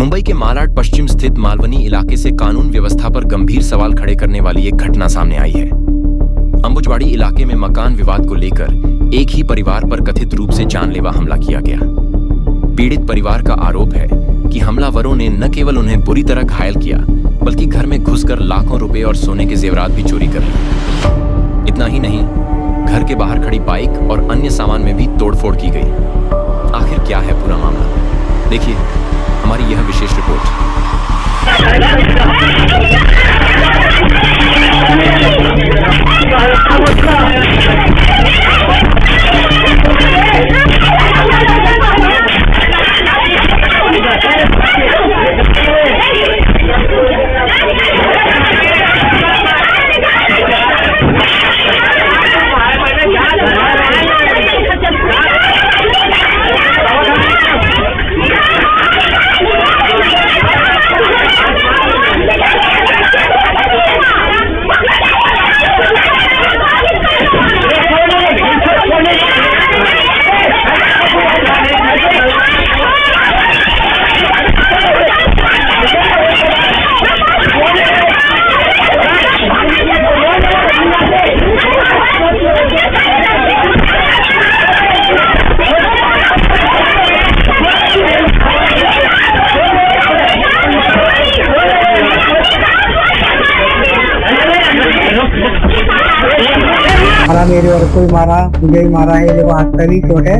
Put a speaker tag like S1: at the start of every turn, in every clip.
S1: मुंबई के मालाड पश्चिम स्थित मालवनी इलाके से कानून व्यवस्था पर गंभीर सवाल खड़े करने वाली एक घटना सामने आई है। अंबुजवाड़ी इलाके में मकान विवाद को लेकर एक ही परिवार पर कथित रूप से जानलेवा हमला किया गया। पीड़ित परिवार का आरोप है कि हमलावरों ने न केवल उन्हें बुरी तरह घायल किया, बल्कि घर में घुसकर लाखों रुपए और सोने के जेवरात भी चोरी कर लिए। इतना ही नहीं, घर के बाहर खड़ी बाइक और अन्य सामान में भी तोड़फोड़ की गई। आखिर क्या है पूरा मामला, देखिए हमारी यह विशेष रिपोर्ट।
S2: मेरी औरत को भी मारा, मुझे भी मारा है। देखो हाथ पे भी चोट है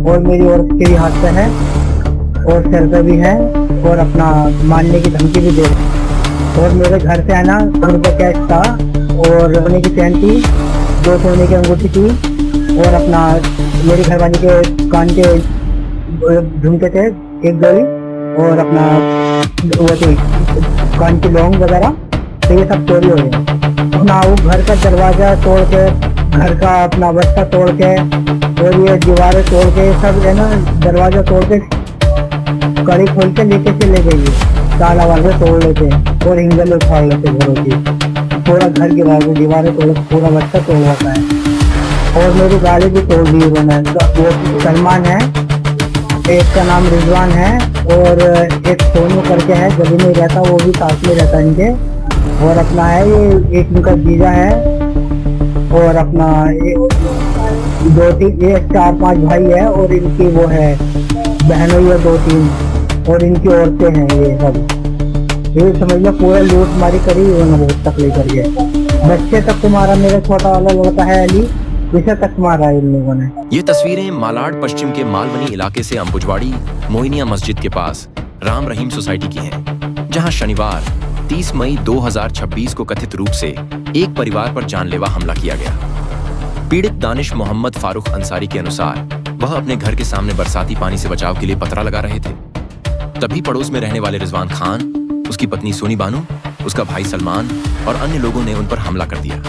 S2: और मेरी औरत के भी हाथ पे है और सिर पे भी है और अपना मारने की धमकी भी दे रही। और मेरे घर से है ना 100 रुपये कैश था और सोने की चैन थी, 2 सोने की अंगूठी थी और अपना मेरी घरवाली के कान के झुमके थे, एक जोड़ी और अपना वो थी कान की लौंग वगैरह। तो ये सब चोरी हो गए। अपना वो घर का दरवाजा तोड़ के, घर का अपना बस्ता तोड़ के और ये दीवारें तोड़ के, सब है ना दरवाजा तोड़ के कड़ी खोल के लेके चले गई। ताला वाले तोड़ लेते और हिंगल उखाड़ लेते घरों की, पूरा घर गिरा के दीवारें तोड़, पूरा बस्ता तोड़ जाता है। और मेरी गाड़ी भी तोड़ दी उन्होंने। वो सलमान है, एक का नाम रिजवान है और एक सोनू करके है, गली में रहता, वो भी साथ में रहता इनके। और अपना है ये एक उनका जीजा है और अपना 4-5 भाई है और इनकी वो है बहनों ये 2-3 और इनकी औरतें हैं। ये सब ये समझ लो पूरा लूट मारी करी उन्होंने, बहुत तकलीफ करी है। बच्चे तक को मारा, मेरा छोटा वाला लड़का है अली, इसे तक मारा इन लोगों ने।
S1: ये तस्वीरें मालाड पश्चिम के मालवनी इलाके से अंबुजवाड़ी मोइनिया मस्जिद के पास राम रहीम सोसाइटी की हैं, जहां शनिवार 30 मई 2026 को कथित रूप से एक परिवार पर जानलेवा हमला किया गया। पीड़ित दानिश मोहम्मद फारूक अंसारी के अनुसार वह अपने घर के सामने बरसाती पानी से बचाव के लिए पतरा लगा रहे थे। तभी पड़ोस में रहने वाले रिजवान खान, उसकी पत्नी सोनी बानू, उसका भाई सलमान और अन्य लोगों ने उन पर हमला कर दिया।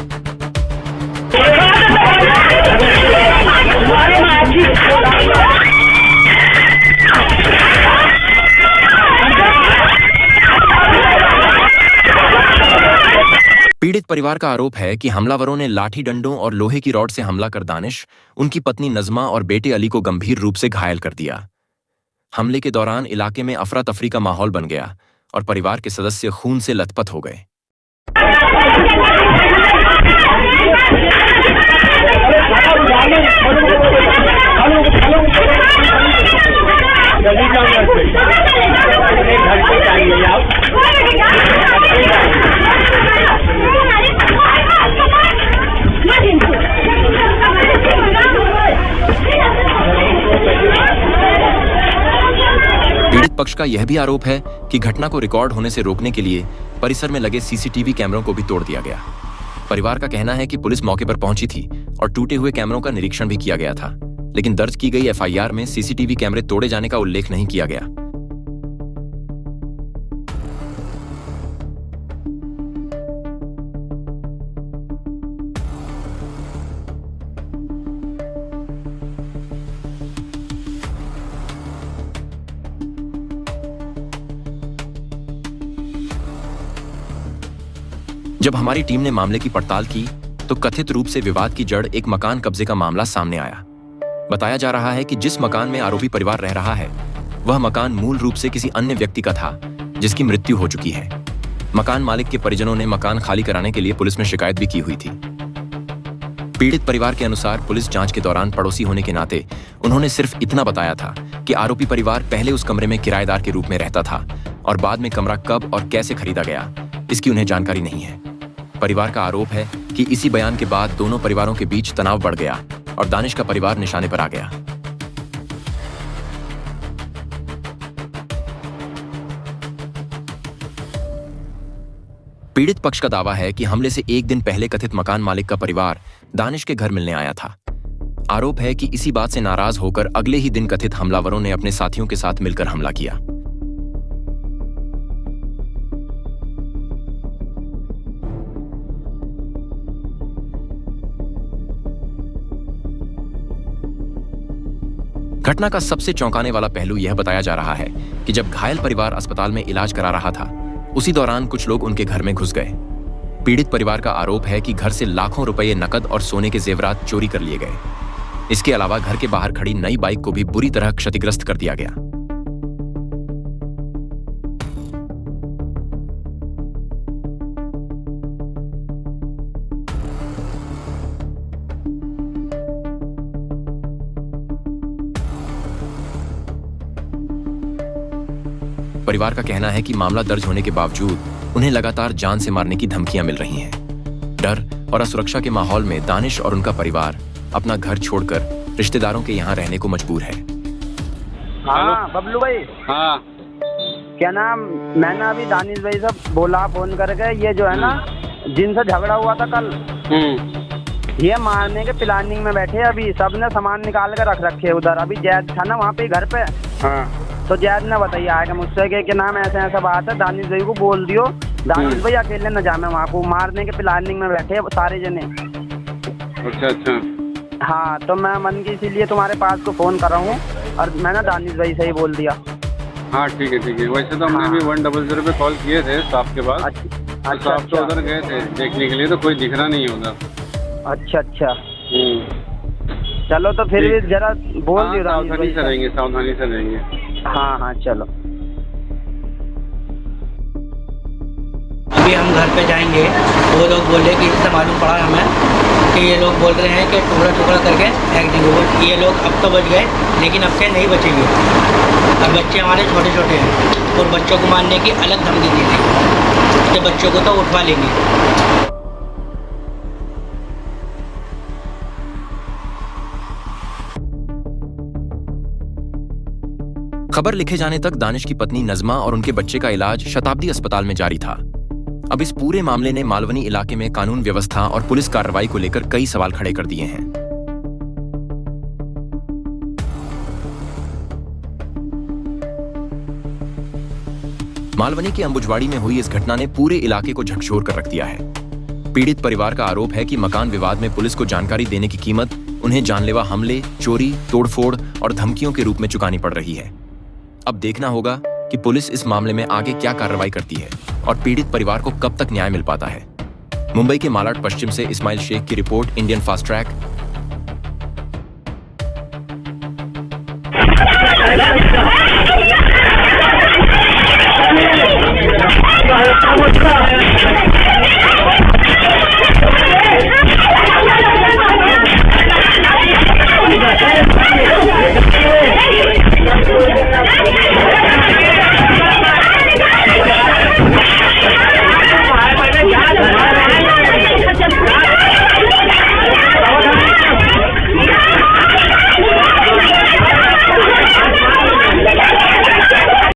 S1: पीड़ित परिवार का आरोप है कि हमलावरों ने लाठी डंडों और लोहे की रॉड से हमला कर दानिश, उनकी पत्नी नजमा और बेटे अली को गंभीर रूप से घायल कर दिया। हमले के दौरान इलाके में अफरा तफरी का माहौल बन गया और परिवार के सदस्य खून से लथपथ हो गए। पीड़ित पक्ष का यह भी आरोप है कि घटना को रिकॉर्ड होने से रोकने के लिए परिसर में लगे सीसीटीवी कैमरों को भी तोड़ दिया गया। परिवार का कहना है कि पुलिस मौके पर पहुंची थी और टूटे हुए कैमरों का निरीक्षण भी किया गया था, लेकिन दर्ज की गई एफआईआर में सीसीटीवी कैमरे तोड़े जाने का उल्लेख नहीं किया गया। जब हमारी टीम ने मामले की पड़ताल की तो कथित रूप से विवाद की जड़ एक मकान कब्जे का मामला सामने आया। बताया जा रहा है कि जिस मकान में आरोपी परिवार रह रहा है वह मकान मूल रूप से किसी अन्य व्यक्ति का था जिसकी मृत्यु हो चुकी है। मकान मालिक के परिजनों ने मकान खाली कराने के लिए पुलिस में शिकायत भी की हुई थी। पीड़ित परिवार के अनुसार पुलिस जांच के दौरान पड़ोसी होने के नाते उन्होंने सिर्फ इतना बताया था कि आरोपी परिवार पहले उस कमरे में किराएदार के रूप में रहता था और बाद में कमरा कब और कैसे खरीदा गया इसकी उन्हें जानकारी नहीं है। परिवार का आरोप है कि इसी बयान के बाद दोनों परिवारों के बीच तनाव बढ़ गया और दानिश का परिवार निशाने पर आ गया। पीड़ित पक्ष का दावा है कि हमले से एक दिन पहले कथित मकान मालिक का परिवार दानिश के घर मिलने आया था। आरोप है कि इसी बात से नाराज होकर अगले ही दिन कथित हमलावरों ने अपने साथियों के साथ मिलकर हमला किया। घटना का सबसे चौंकाने वाला पहलू यह बताया जा रहा है कि जब घायल परिवार अस्पताल में इलाज करा रहा था उसी दौरान कुछ लोग उनके घर में घुस गए। पीड़ित परिवार का आरोप है कि घर से लाखों रुपए नकद और सोने के जेवरात चोरी कर लिए गए। इसके अलावा घर के बाहर खड़ी नई बाइक को भी बुरी तरह क्षतिग्रस्त कर दिया गया। परिवार का कहना है कि मामला दर्ज होने के बावजूद उन्हें लगातार जान से मारने की धमकियां मिल रही हैं। डर और असुरक्षा के माहौल में दानिश और उनका परिवार अपना घर छोड़कर रिश्तेदारों के यहाँ रहने को मजबूर है।
S3: हाँ बबलू भाई।
S4: हाँ
S3: क्या नाम, मैंने अभी दानिश भाई से बोला फोन करके, ये जो है ना जिनसे झगड़ा हुआ था कल, ये मारने के प्लानिंग में बैठे। अभी सबने सामान निकाल कर रख रखे उधर। अभी जैद था ना वहाँ पे घर पे।
S4: हाँ
S3: तो जैद ने बताया आएगा मुझसे कि नाम ऐसा ऐसा बात है, दानिश भाई को बोल दियो, दानिश भाई अकेले न जामे वहाँ को। मारने के प्लानिंग में बैठे सारे जने।
S4: अच्छा अच्छा।
S3: हाँ तो मैं मन की इसीलिए तुम्हारे पास को फोन कर रहा हूँ और मैंने दानिश भाई से ही बोल दिया।
S4: हाँ ठीक है ठीक है। वैसे तो हमने भी 100 पे कॉल किए थे साहब के पास।
S3: अच्छा
S4: साहब तो उधर गए थे देखने के लिए, तो कोई दिख रहा नहीं है उधर।
S3: अच्छा अच्छा। चलो तो फिर भी जरा बोल दियो।
S4: सावधानी से रहेंगे, सावधानी से रहेंगे।
S3: हाँ हाँ चलो।
S5: अभी हम घर पे जाएंगे, वो लोग बोले कि इससे मालूम पड़ा हमें कि ये लोग बोल रहे हैं कि टुकड़ा टुकड़ा करके फेंक देंगे। ये लोग अब तो बच गए लेकिन अब से नहीं बचेंगे। अब बच्चे हमारे छोटे छोटे हैं और बच्चों को मारने की अलग धमकी दी गई कि बच्चों को तो उठवा लेंगे।
S1: खबर लिखे जाने तक दानिश की पत्नी नज़मा और उनके बच्चे का इलाज शताब्दी अस्पताल में जारी था। अब इस पूरे मामले ने मालवनी इलाके में कानून व्यवस्था और पुलिस कार्रवाई को लेकर कई सवाल खड़े कर दिए हैं। मालवनी के अंबुजवाड़ी में हुई इस घटना ने पूरे इलाके को झकझोर कर रख दिया है। पीड़ित परिवार का आरोप है कि मकान विवाद में पुलिस को जानकारी देने की कीमत उन्हें जानलेवा हमले, चोरी, तोड़फोड़ और धमकियों के रूप में चुकानी पड़ रही है। अब देखना होगा कि पुलिस इस मामले में आगे क्या कार्रवाई करती है और पीड़ित परिवार को कब तक न्याय मिल पाता है। मुंबई के मालाड पश्चिम से इस्माइल शेख की रिपोर्ट, इंडियन फास्ट ट्रैक।